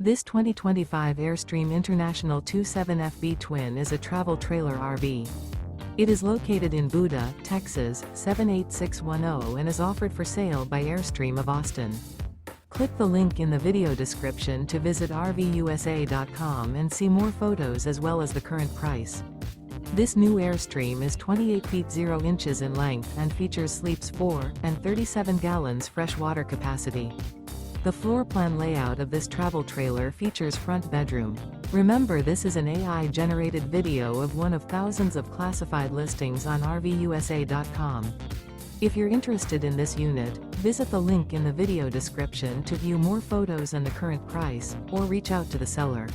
This 2025 Airstream International 27FB Twin is a travel trailer RV. It is located in Buda, Texas, 78610 and is offered for sale by Airstream of Austin. Click the link in the video description to visit RVUSA.com and see more photos as well as the current price. This new Airstream is 28 feet 0 inches in length and features sleeps 4 and 37 gallons fresh water capacity. The floor plan layout of this travel trailer features front bedroom. Remember, this is an AI-generated video of one of thousands of classified listings on RVUSA.com. If you're interested in this unit, visit the link in the video description to view more photos and the current price, or reach out to the seller.